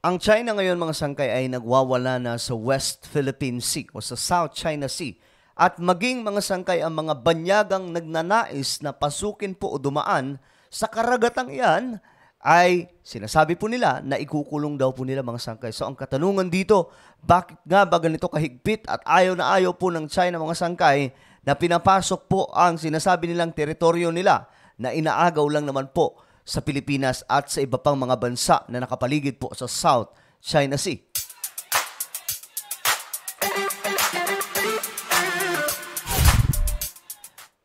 Ang China ngayon mga sangkay ay nagwawala na sa West Philippine Sea o sa South China Sea. At maging mga sangkay ang mga banyagang nagnanais na pasukin po o dumaan sa karagatang iyan ay sinasabi po nila na ikukulong daw po nila mga sangkay. So ang katanungan dito, bakit nga ba ganito kahigpit at ayaw na ayaw po ng China mga sangkay na pinapasok po ang sinasabi nilang teritoryo nila na inaagaw lang naman po sa Pilipinas at sa iba pang mga bansa na nakapaligid po sa South China Sea.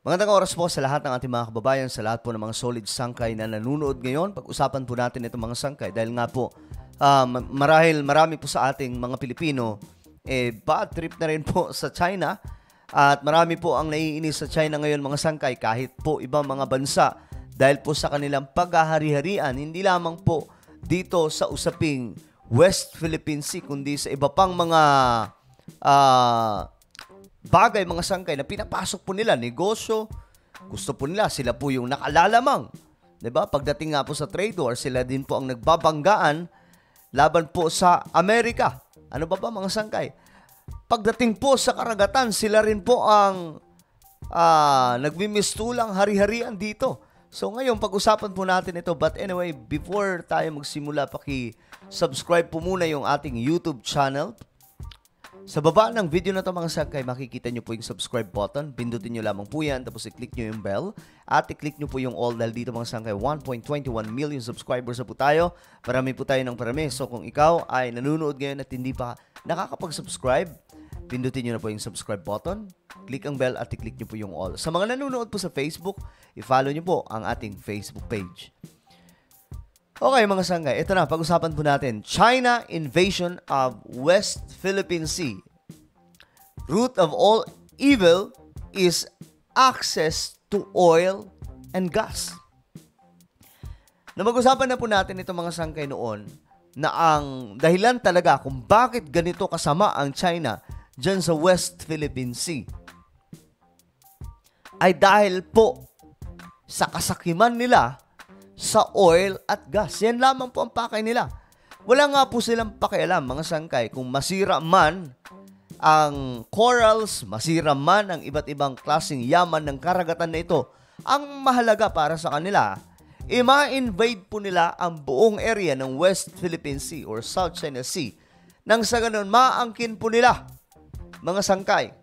Magandang oras po sa lahat ng ating mga kababayan, sa lahat po ng mga solid sangkay na nanonood ngayon. Pag-usapan po natin itong mga sangkay dahil nga po marahil marami po sa ating mga Pilipino bad trip na rin po sa China at marami po ang naiinis sa China ngayon mga sangkay kahit po ibang mga bansa dahil po sa kanilang paghahari-harian, hindi lamang po dito sa usaping West Philippine Sea kundi sa iba pang mga bagay, mga sangkay na pinapasok po nila, negosyo, gusto po nila, sila po yung nakalalamang. Diba? Pagdating nga po sa trade war, sila din po ang nagbabanggaan laban po sa Amerika. Ano ba mga sangkay? Pagdating po sa karagatan, sila rin po ang nagmimistulang hari-harian dito. So ngayon, pag-usapan po natin ito. But anyway, before tayo magsimula, paki-subscribe po muna yung ating YouTube channel. Sa baba ng video na ito mga sangkay, makikita nyo po yung subscribe button. Pindutin nyo lamang po yan, tapos i-click nyo yung bell. At i-click nyo po yung all dahil dito mga sangkay, 1.21 million subscribers na po tayo. Parami po tayo ng parami. So kung ikaw ay nanonood ngayon at hindi pa nakakapag-subscribe, pindutin nyo na po yung subscribe button. Click ang bell at i-click nyo po yung all. Sa mga nanonood po sa Facebook, i-follow nyo po ang ating Facebook page. Okay mga sangkay, ito na, pag-usapan po natin. China invasion of West Philippine Sea. Root of all evil is access to oil and gas. Na mag-usapan na po natin ito mga sangkay noon na ang dahilan talaga kung bakit ganito kasama ang China dyan sa West Philippine Sea ay dahil po sa kasakiman nila sa oil at gas. Yan lamang po ang pakay nila. Wala nga po silang pakialam, mga sangkay, kung masira man ang corals, masira man ang iba't ibang klaseng yaman ng karagatan na ito. Ang mahalaga para sa kanila, ma-invade po nila ang buong area ng West Philippine Sea or South China Sea. Nang sa ganun, maangkin po nila, mga sangkay,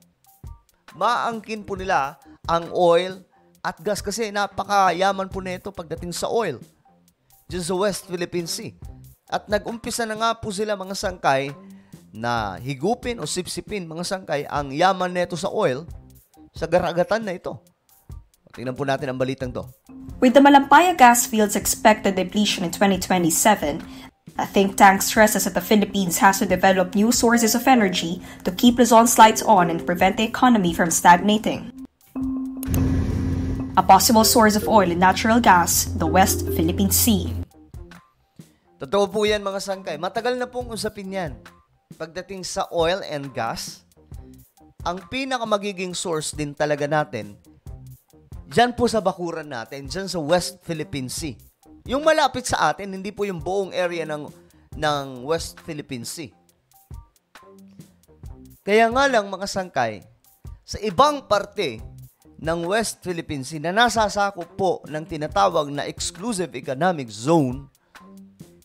maangkin po nila ang oil at gas kasi napakayaman po nito pagdating sa oil dyan sa West Philippine Sea. At nag-umpisa na nga po sila mga sangkay na higupin o sipsipin mga sangkay ang yaman nito sa oil sa karagatan na ito. Tingnan po natin ang balitang to. With the Malampaya gas fields expected depletion in 2027, a think tank stresses that the Philippines has to develop new sources of energy to keep Luzon's lights on and prevent the economy from stagnating. A possible source of oil and natural gas, the West Philippine Sea. Totoo po yan mga sangkay. Matagal na pong usapin yan. Pagdating sa oil and gas, ang pinakamagiging source din talaga natin, dyan po sa bakuran natin, dyan sa West Philippine Sea. Yung malapit sa atin, hindi po yung buong area ng West Philippine Sea. Kaya nga lang mga sangkay, sa ibang parte ng West Philippine Sea na nasasakop po ng tinatawag na exclusive economic zone,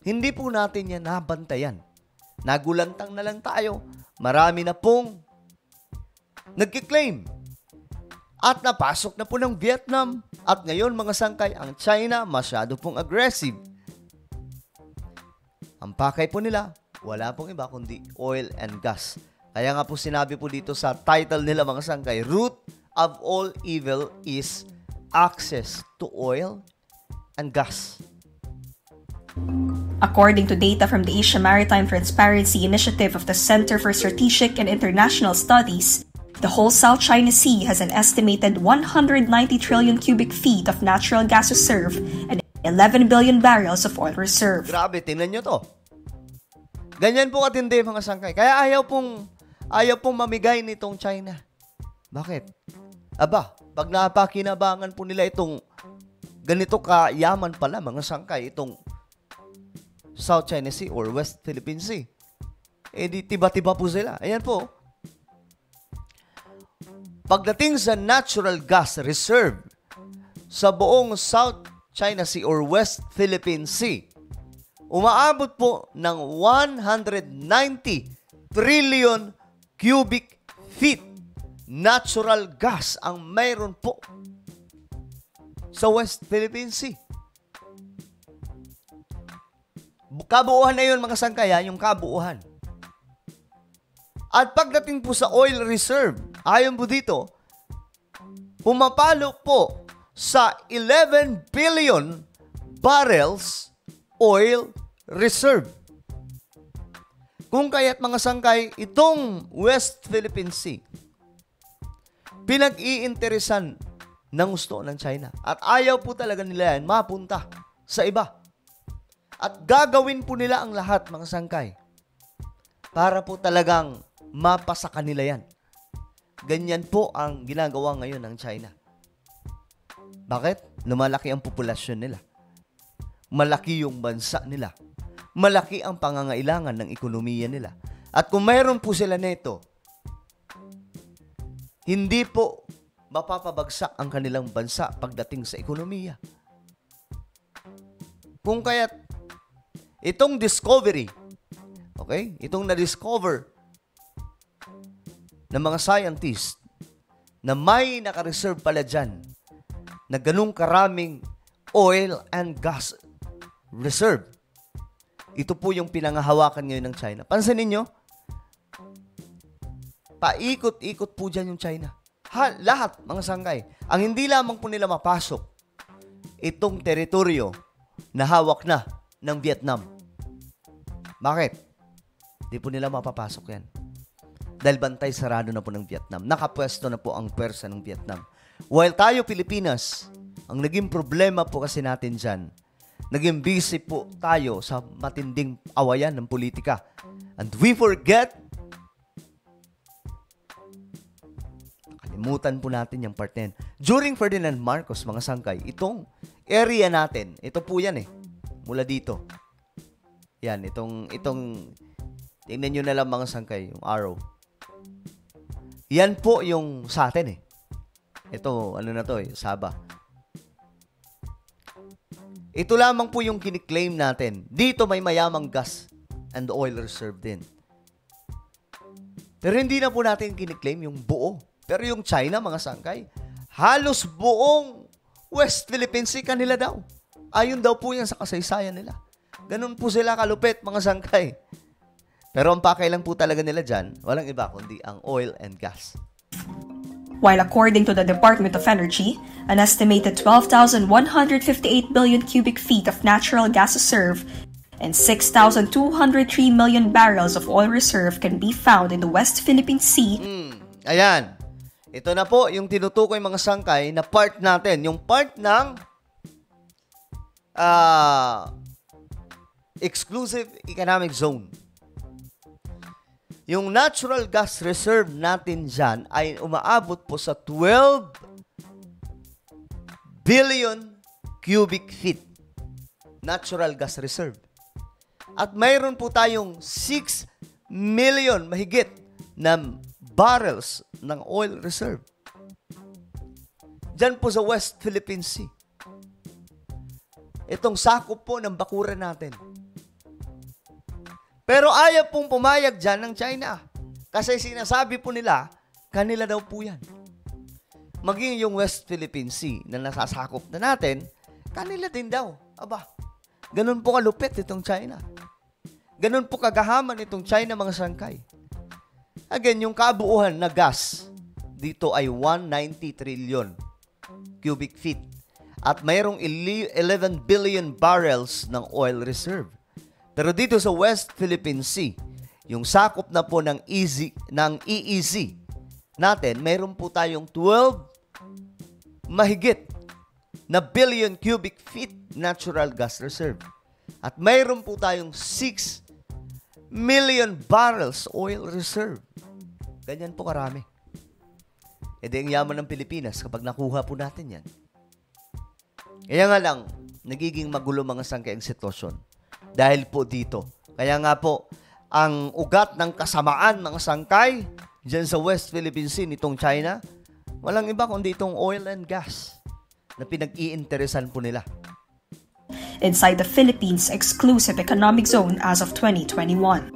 hindi po natin yan nabantayan. Nagulantang na lang tayo. Marami na pong nagkiklaim. At napasok na po ng Vietnam. At ngayon mga sangkay, ang China masyado pong aggressive. Ang pakay po nila, wala pong iba kundi oil and gas. Kaya nga po sinabi po dito sa title nila mga sangkay, root of all evil is access to oil and gas. According to data from the Asia Maritime Transparency Initiative of the Center for Strategic and International Studies, the whole South China Sea has an estimated 190 trillion cubic feet of natural gas reserve and 11 billion barrels of oil reserve. Grabe, tingnan nyo to. Ganyan po katindi mga sangkay. Kaya ayaw pong mamigay nitong China. Bakit? Aba, pag napakinabangan po nila itong ganito kayaman pala mga sangkay, itong South China Sea or West Philippine Sea. Eh di tiba-tiba po sila. Ayan po. Pagdating sa natural gas reserve sa buong South China Sea or West Philippine Sea, umaabot po ng 190 trillion cubic feet natural gas ang mayroon po sa West Philippine Sea. Kabuuhan na yun mga sangkaya, yung kabuuhan. At pagdating po sa oil reserve, ayon po dito, pumapalo po sa 11 billion barrels oil reserve. Kung kaya't mga sangkay, itong West Philippine Sea, pinag-iinteresan ng gusto ng China. At ayaw po talaga nila yan mapunta sa iba. At gagawin po nila ang lahat, mga sangkay, para po talagang mapasa kanila yan. Ganyan po ang ginagawa ngayon ng China. Bakit? Lumalaki ang populasyon nila. Malaki yung bansa nila. Malaki ang pangangailangan ng ekonomiya nila. At kung mayroon po sila nito, hindi po mapapabagsak ang kanilang bansa pagdating sa ekonomiya. Kung kaya't itong discovery, okay? Itong na-discover ng mga scientists na may naka-reserve pala dyan na ganung karaming oil and gas reserve. Ito po yung pinangahawakan ngayon ng China. Pansinin nyo, paikot-ikot po dyan yung China. Lahat, mga sangkay. Ang hindi lamang po nila mapasok, itong teritoryo na hawak na ng Vietnam. Bakit? Hindi po nila mapapasok yan. Dahil bantay sarado na po ng Vietnam. Nakapwesto na po ang pwersa ng Vietnam. While tayo, Pilipinas, ang naging problema po kasi natin dyan, naging busy po tayo sa matinding awayan ng politika. And we forget, nakalimutan po natin yung part 10. During Ferdinand Marcos, mga sangkay, itong area natin, ito po yan mula dito. Yan, itong, tingnan nyo na lang mga sangkay, yung arrow. Yan po yung sa atin Ito, ano na to Sabah. Ito lamang po yung kiniklaim natin. Dito may mayamang gas and oil reserve din. Pero hindi na po natin kiniklaim yung buo. Pero yung China, mga sangkay, halos buong West Philippine Sea kanila daw. Ayon daw po yan sa kasaysayan nila. Ganun po sila kalupit, mga sangkay. Pero ang pakailang po talaga nila dyan, walang iba kundi ang oil and gas. While according to the Department of Energy, an estimated 12,158 billion cubic feet of natural gas reserve and 6,203 million barrels of oil reserve can be found in the West Philippine Sea. Ayan. Ito na po yung tinutukoy mga sangkay na part natin. Yung part ng exclusive economic zone. Yung natural gas reserve natin dyan ay umaabot po sa 12 billion cubic feet natural gas reserve. At mayroon po tayong 6 million mahigit na barrels ng oil reserve. Dyan po sa West Philippine Sea. Itong sakop po ng bakuran natin. Pero ayaw pong pumayag dyan ng China. Kasi sinasabi po nila, kanila daw po yan. Maging yung West Philippine Sea na nasasakop na natin, kanila din daw. Aba, ganun po kalupit itong China. Ganun po kagahaman itong China, mga sangkay. Again, yung kabuuhan na gas, dito ay 190 trillion cubic feet. At mayroong 11 billion barrels ng oil reserve. Pero dito sa West Philippine Sea, yung sakop na po ng EEZ natin, mayroon po tayong 12 mahigit na billion cubic feet natural gas reserve. At mayroon po tayong 6 million barrels oil reserve. Ganyan po karami. E di ang yaman ng Pilipinas kapag nakuha po natin yan. Kaya nga lang, nagiging magulo mga sangkay ang sitwasyon. dahil po dito. Kaya nga po, ang ugat ng kasamaan, mga sangkay, dyan sa West Philippine Sea nitong China, walang iba kundi itong oil and gas na pinag-iinteresan po nila. Inside the Philippines' exclusive economic zone as of 2021.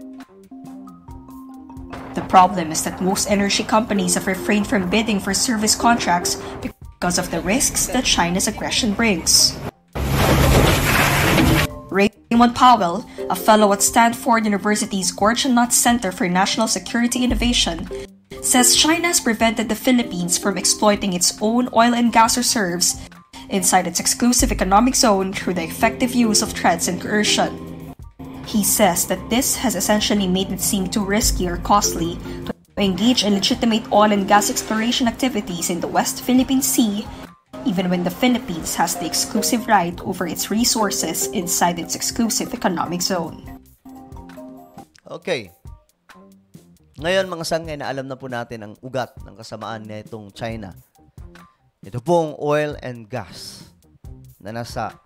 The problem is that most energy companies have refrained from bidding for service contracts because of the risks that China's aggression brings. Raymond Powell, a fellow at Stanford University's Gordon Nutt Center for National Security Innovation, says China has prevented the Philippines from exploiting its own oil and gas reserves inside its exclusive economic zone through the effective use of threats and coercion. He says that this has essentially made it seem too risky or costly to engage in legitimate oil and gas exploration activities in the West Philippine Sea, even when the Philippines has the exclusive right over its resources inside its exclusive economic zone. Okay. Ngayon mga sangay, na alam na po natin ang ugat ng kasamaan na itong China. Ito pong oil and gas na nasa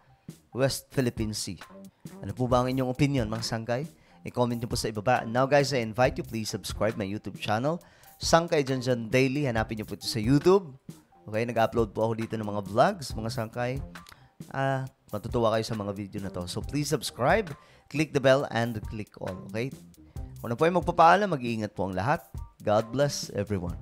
West Philippine Sea. Ano po ba ang inyong opinion, mga sangkay? I-comment nyo po sa ibaba. Now guys, I invite you, please subscribe my YouTube channel. Sangkay Dyan Daily. Hanapin nyo po ito sa YouTube. Okay, nag-upload po ako dito ng mga vlogs, mga sangkay. Matutuwa kayo sa mga video na to. So please subscribe, click the bell, and click all. Okay? Kung na po ay magpapaalam, mag-iingat po ang lahat. God bless everyone.